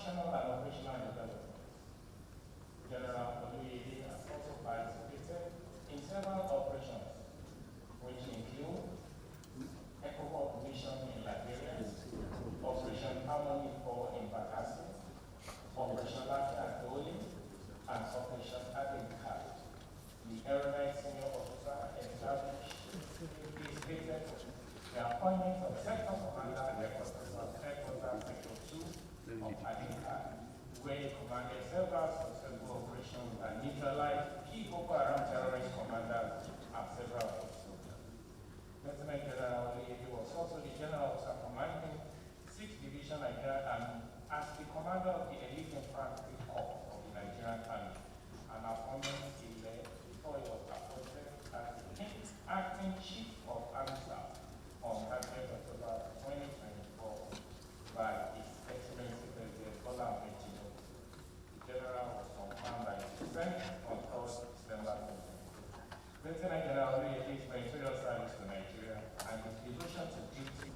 functional and operational development. General Oluyede has also participated in several operations, which include ECOWAS mission in Liberia, Operation Harmony 4 in Bakassi, Operation Lafayette Dole, and Operation Adenka. The erudite senior officer established is stated the appointment of Sector Commander and Headquarters Sector 2 of Adenka, where he commanded several successful operations that neutralized key Boko Haram terrorist commanders and several officers. Lieutenant General Oluyede was also the General Officer commanding 6th Division Nigeria and as the commander of the Elite Infantry Corps of the Nigerian Army, an appointment he led before he was appointed as the Acting Chief of Army Staff on 30th October 2024 by His Excellency President Bola Ahmed Tinubu. The General was confirmed by the Senate on 3rd December 2020. Lieutenant General Oluyede is meritorious service to Nigeria and his devotion to duty.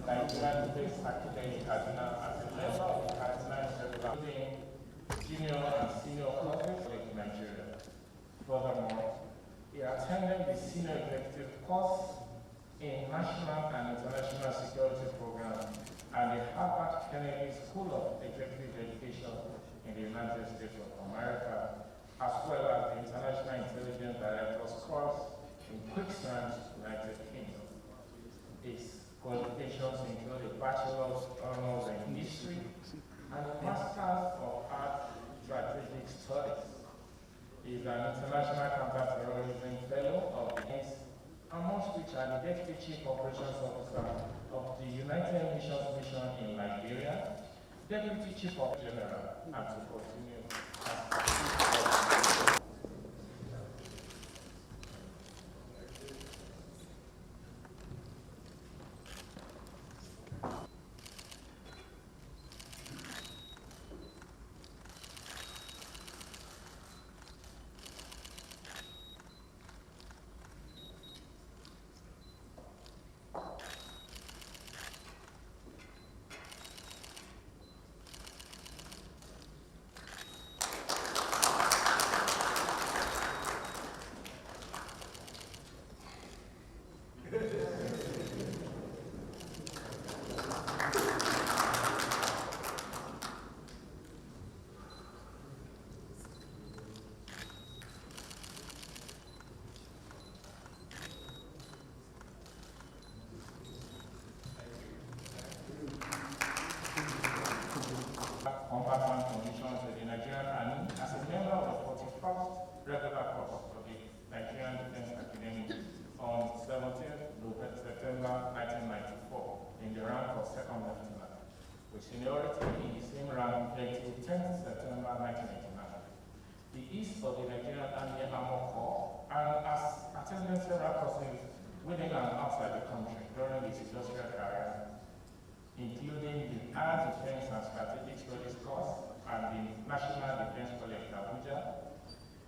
Nigerianpolitics Academy as a member of the Cardinal junior and senior courses in Nigeria. Furthermore, he attended the senior executive course in National and International Security Program and the Harvard Kennedy School of Executive Education in the United States of America, as well as the International Intelligence Director's course in Quicksand, United Kingdom. His qualifications include a Bachelor's Honors in History and a Master's of Art Strategic Studies. He is an International Counterterrorism Fellow of the INS, amongst which are the Deputy Chief Operations Officer of the United Nations Mission in Nigeria, Deputy Chief of General, and to continue as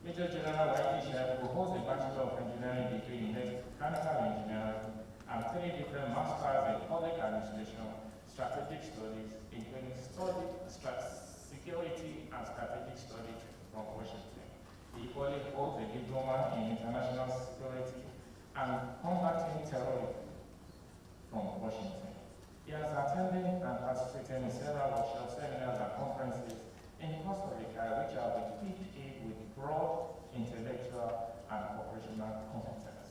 Major General Waiti Shep, who holds a Bachelor of Engineering degree in Mechanical Engineering and 3 different Masters in Public Administration, Strategic Studies, including Security and Strategic Studies from Washington. He equally holds a Diploma in International Security and Combating Terrorism from Washington. He has attended and participated in several workshops, seminars, and conferences in Costa Rica, which are equipped with broad intellectual and operational competence.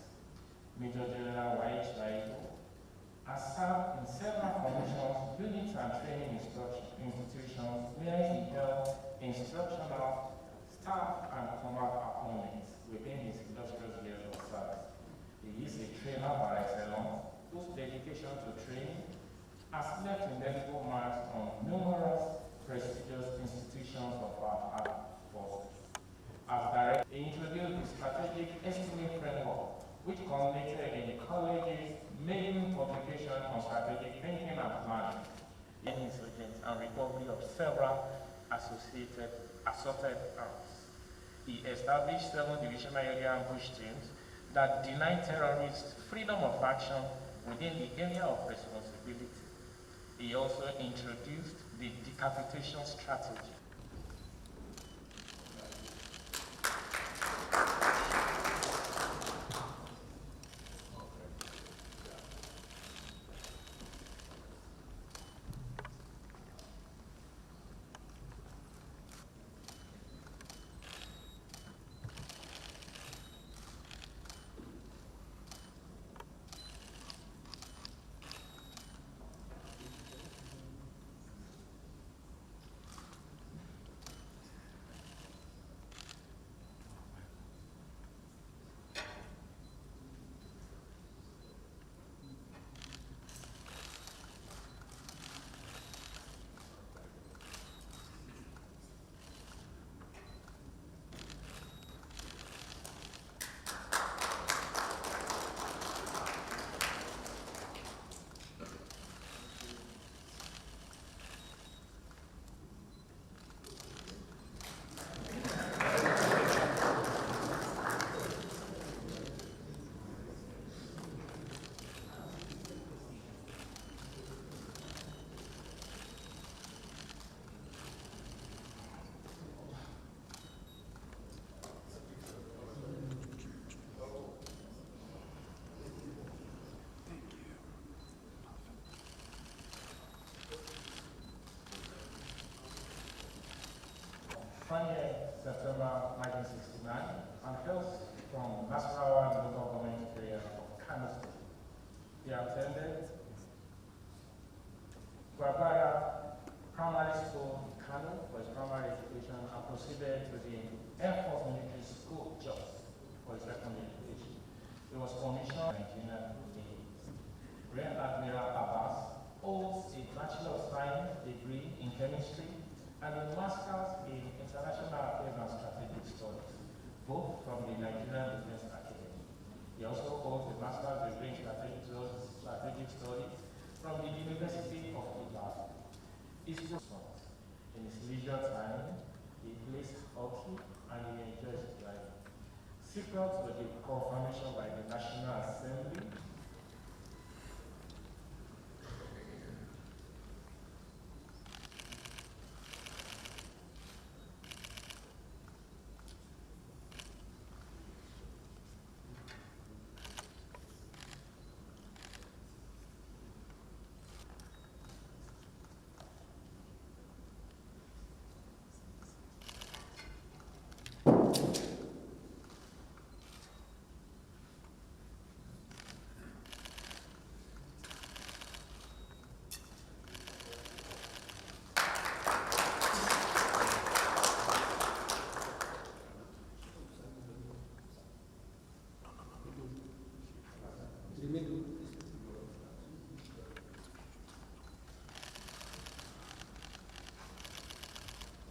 Major General Waich Laigo has served in several commissions, units, and training institutions where he held instructional, staff, and combat appointments within his illustrious years of service. He is a trainer by excellence whose dedication to training has left indelible marks on numerous prestigious institutions of our armed forces. As director, he introduced the strategic estimate framework, which culminated in the college's main publication on strategic thinking and planning, in insurgence and recovery of several associated assorted arms. He established 7 divisional area ambush teams that deny terrorists freedom of action within the area of responsibility. He also introduced the decapitation strategy. September 1969, and hails from Nasarawa local government area of Kano State. He attended Guabara Primary School in Kano for his primary education and proceeded to the Air Force Military School Jos for his secondary education. He was commissioned in Nigeria. Rear Admiral Abbas holds a Bachelor of Science degree in Chemistry and a Master's in International Affairs and Strategic Studies, both from the Nigerian Defense Academy. He also holds a Master's degree in Strategic Studies from the University of Ibadan. In his leisure time, he plays hockey and he enjoys driving. Secret to the confirmation by the National Assembly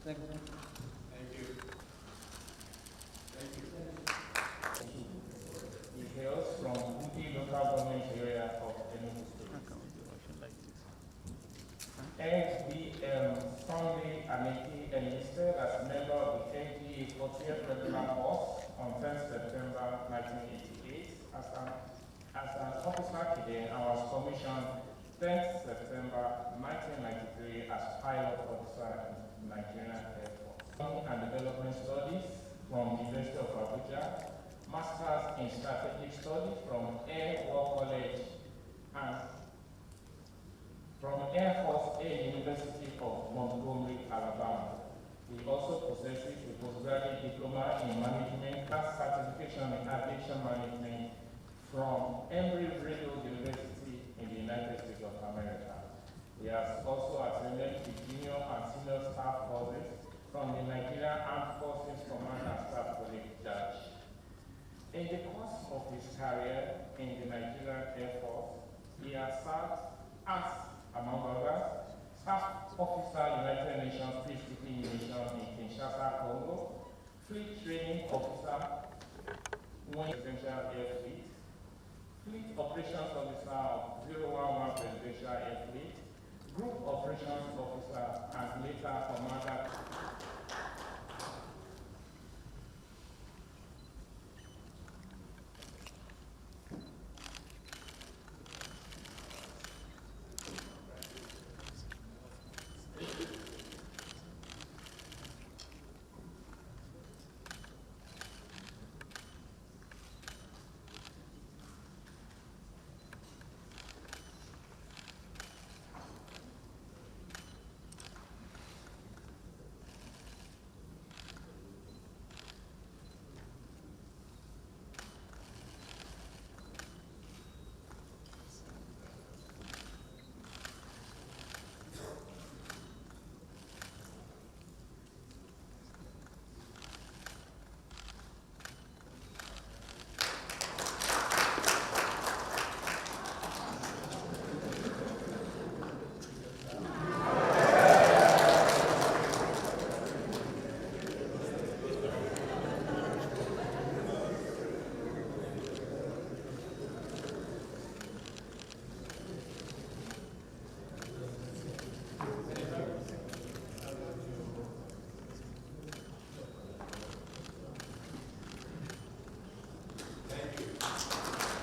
Thank you. Thank you. Thank you. He hails from Uti local government area of Enugu State. SBM Sunday Ameki enlisted as a member of the NDA 40th regular course on 10th September 1988. As an officer today, I was commissioned 10th September 1993 as pilot officer in Nigerian Air Force. And Development Studies from the University of Abuja, Masters in Strategic Studies from Air War College and from Air Force Air University of Montgomery, Alabama. He also possesses a postgraduate diploma in management and certification in aviation management from Embry-Riddle University in the United States of America. He has also attended the junior and senior staff courses from the Nigerian Armed Forces Command and Staff College, Dutch. In the course of his career in the Nigerian Air Force, he has served as, among others, Staff Officer, United Nations Peacekeeping Mission in Kinshasa, Congo, Fleet Training Officer, Presidential Air Fleet, Fleet Operations Officer of 011 Presidential Air Fleet, Group Operations Officer, and later Commander.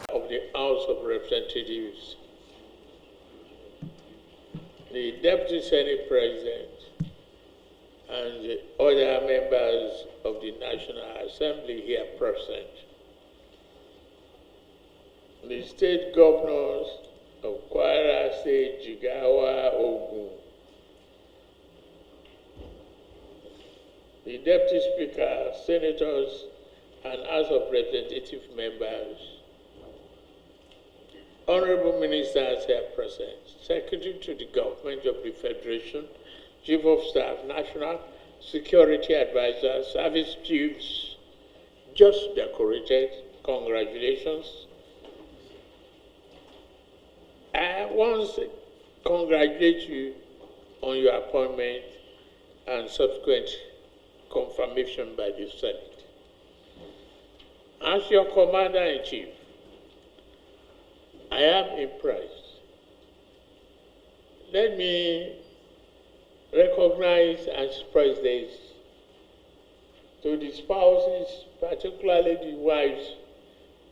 Of the House of Representatives, the Deputy Senate President, and the other members of the National Assembly here present, the state governors of Kwara State, Jigawa, Ogun, the Deputy Speaker, Senators, and House of Representative members, Honorable Ministers here present, Secretary to the Government of the Federation, Chief of Staff, National Security Advisor, Service Chiefs, just decorated, congratulations. I once congratulate you on your appointment and subsequent confirmation by the Senate. As your Commander-in-Chief, I am impressed. Let me recognize and express this to the spouses, particularly the wives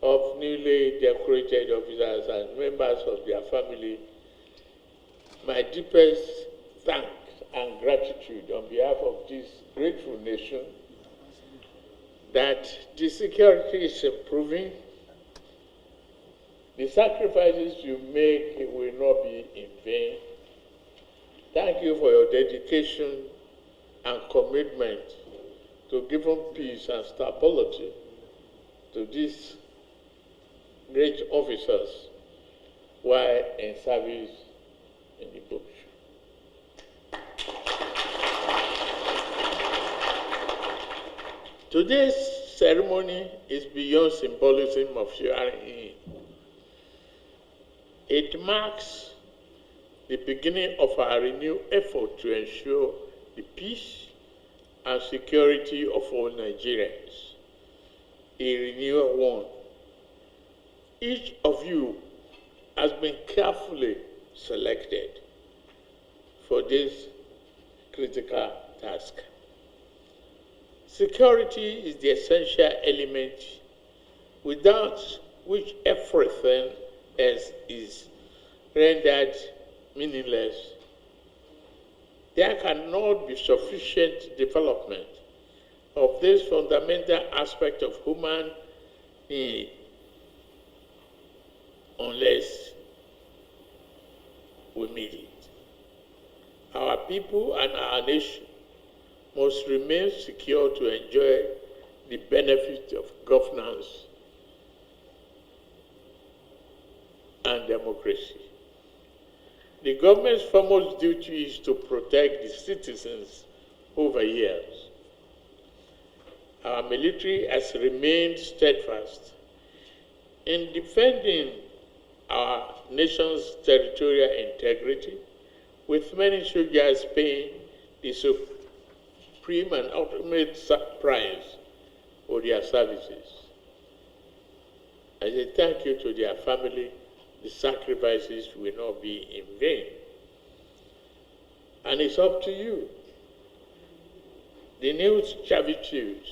of newly decorated officers and members of their family, my deepest thanks and gratitude on behalf of this grateful nation that the security is improving. The sacrifices you make will not be in vain. Thank you for your dedication and commitment to giving peace and stability to these great officers while in service in the bush. Today's ceremony is beyond symbolism of sharing in. It marks the beginning of our renewed effort to ensure the peace and security of all Nigerians. A renewed one. Each of you has been carefully selected for this critical task. Security is the essential element without which everything else is rendered meaningless. There cannot be sufficient development of this fundamental aspect of human need unless we meet it. Our people and our nation must remain secure to enjoy the benefits of governance and democracy. The government's foremost duty is to protect the citizens over years. Our military has remained steadfast in defending our nation's territorial integrity, with many soldiers paying the supreme and ultimate price for their services. As a thank you to their family, the sacrifices will not be in vain. And it's up to you. The new servitudes.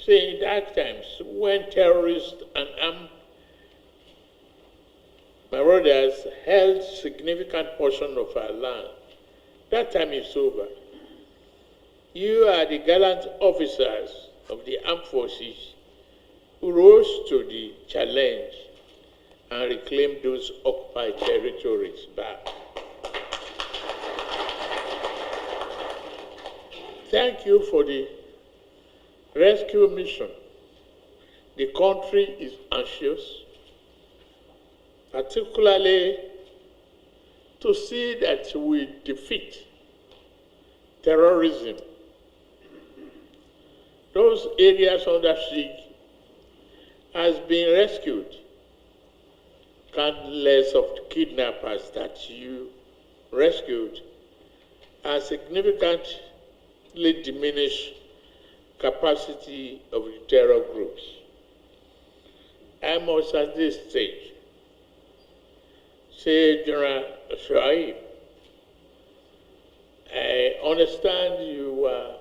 Say in dark times, when terrorists and armed marauders held significant portion of our land, that time is over. You are the gallant officers of the armed forces who rose to the challenge and reclaimed those occupied territories back. Thank you for the rescue mission. The country is anxious, particularly to see that we defeat terrorism. Those areas under siege has been rescued. Countless of the kidnappers that you rescued are significantly diminished capacity of the terror groups. I must at this stage say, General Shoaib, I understand you were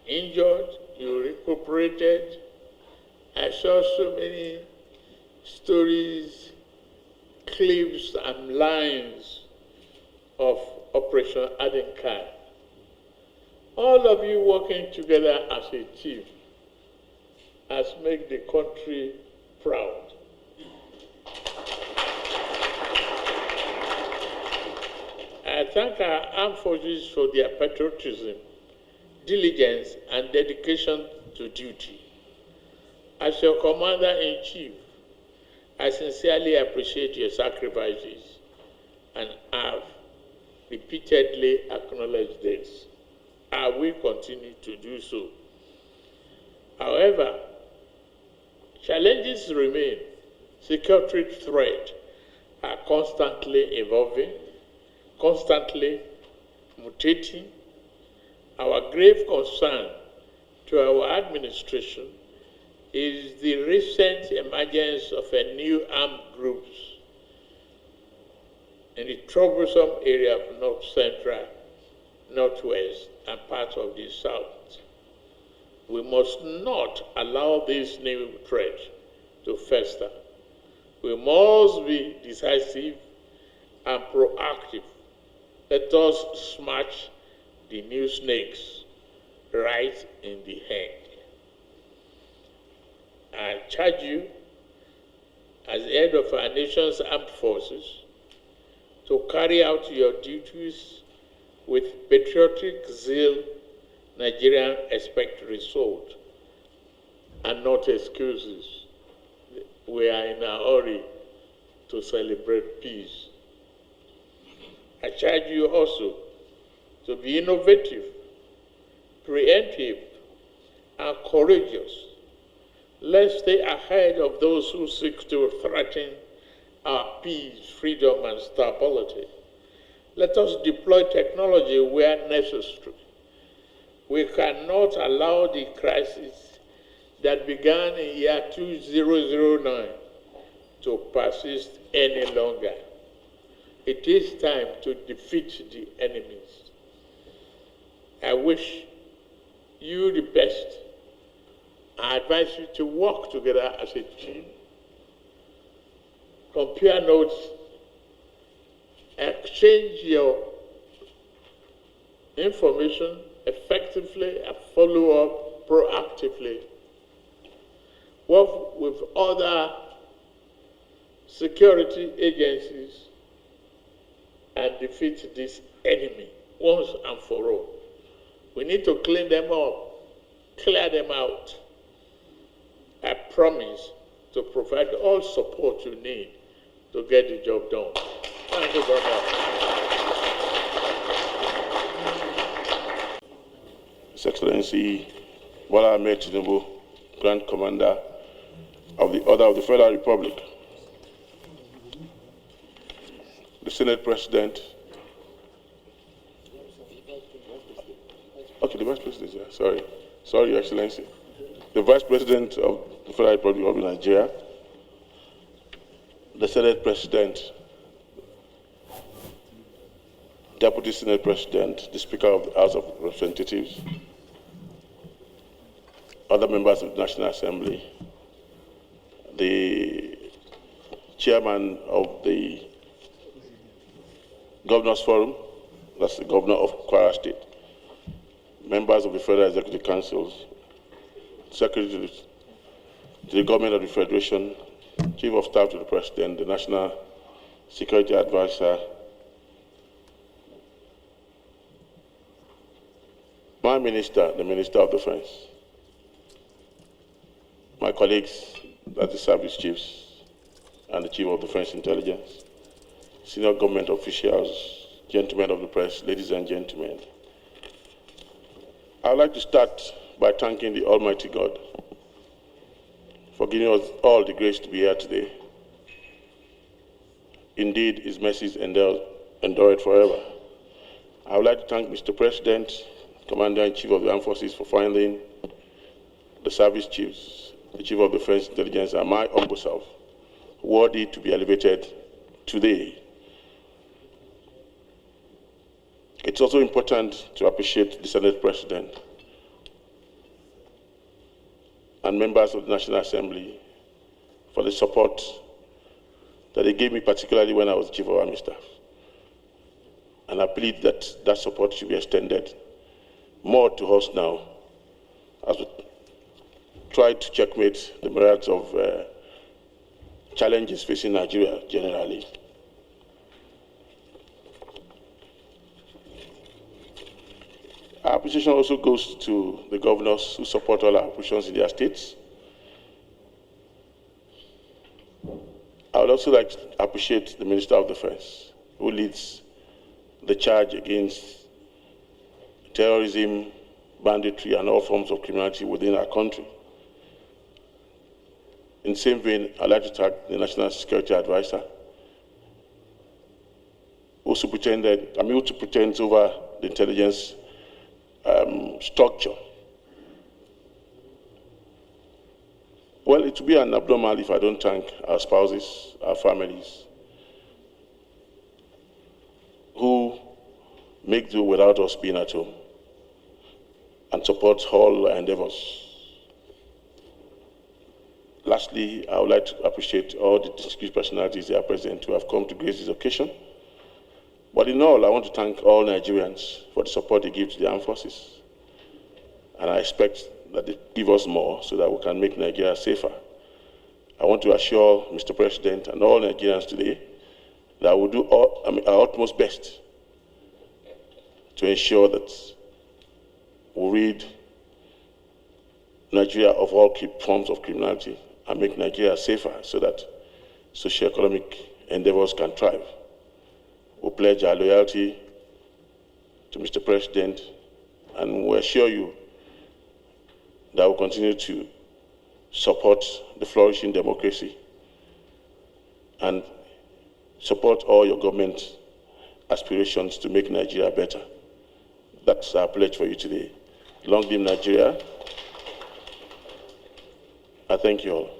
injured, you recuperated. I saw so many stories, clips, and lines of Operation Adenkai. All of you working together as a team has made the country proud. I thank our armed forces for their patriotism, diligence, and dedication to duty. As your Commander-in-Chief, I sincerely appreciate your sacrifices and have repeatedly acknowledged this. I will continue to do so. However, challenges remain. Security threats are constantly evolving, constantly mutating. Our grave concern to our administration is the recent emergence of a new armed groups in the troublesome area of North Central, Northwest, and parts of the South. We must not allow this new threat to fester. We must be decisive and proactive. Let us smash the new snakes right in the head. I charge you, as head of our nation's armed forces, to carry out your duties with patriotic zeal. Nigerians expect result and not excuses. We are in a hurry to celebrate peace. I charge you also to be innovative, preemptive, and courageous. Let's stay ahead of those who seek to threaten our peace, freedom, and stability. Let us deploy technology where necessary. We cannot allow the crisis that began in year 2009 to persist any longer. It is time to defeat the enemies. I wish you the best. I advise you to work together as a team, compare notes, exchange your information effectively and follow up proactively. Work with other security agencies and defeat this enemy once and for all. We need to clean them up, clear them out. I promise to provide all support you need to get the job done. Thank you very much. His Excellency Bola Ahmed Tinubu, Grand Commander of the Order of the Federal Republic, the Senate President, okay, the Vice President, yeah, sorry, Your Excellency, the Vice President of the Federal Republic of Nigeria, the Senate President, Deputy Senate President, the Speaker of the House of Representatives, other members of the National Assembly, the Chairman of the Governors Forum, that's the Governor of Kwara State, members of the Federal Executive Councils, Secretary to the Government of the Federation, Chief of Staff to the President, the National Security Advisor, my Minister, the Minister of Defense, my colleagues, that's the Service Chiefs and the Chief of Defense Intelligence, senior government officials, gentlemen of the press, ladies and gentlemen. I would like to start by thanking the Almighty God for giving us all the grace to be here today. Indeed, His mercies endure forever. I would like to thank Mr. President, Commander-in-Chief of the Armed Forces, for finding the Service Chiefs, the Chief of Defense Intelligence, and my humble self worthy to be elevated today. It's also important to appreciate the Senate President and members of the National Assembly for the support that they gave me, particularly when I was Chief of Army Staff. And I believe that that support should be extended more to us now as we try to checkmate the myriads of challenges facing Nigeria generally. Our appreciation also goes to the governors who support all our operations in their states. I would also like to appreciate the Minister of Defense, who leads the charge against terrorism, banditry, and all forms of criminality within our country. In the same vein, I'd like to thank the National Security Advisor, who pretends over the intelligence structure. Well, it would be an abnormal if I don't thank our spouses, our families, who make do without us being at home and support all our endeavors. Lastly, I would like to appreciate all the distinguished personalities that are present who have come to grace this occasion. But in all, I want to thank all Nigerians for the support they give to the armed forces. And I expect that they give us more so that we can make Nigeria safer. I want to assure Mr. President and all Nigerians today that we'll do our utmost best to ensure that we rid Nigeria of all forms of criminality and make Nigeria safer so that socio-economic endeavors can thrive. We pledge our loyalty to Mr. President, and we assure you that we'll continue to support the flourishing democracy and support all your government aspirations to make Nigeria better. That's our pledge for you today. Long live Nigeria. I thank you all.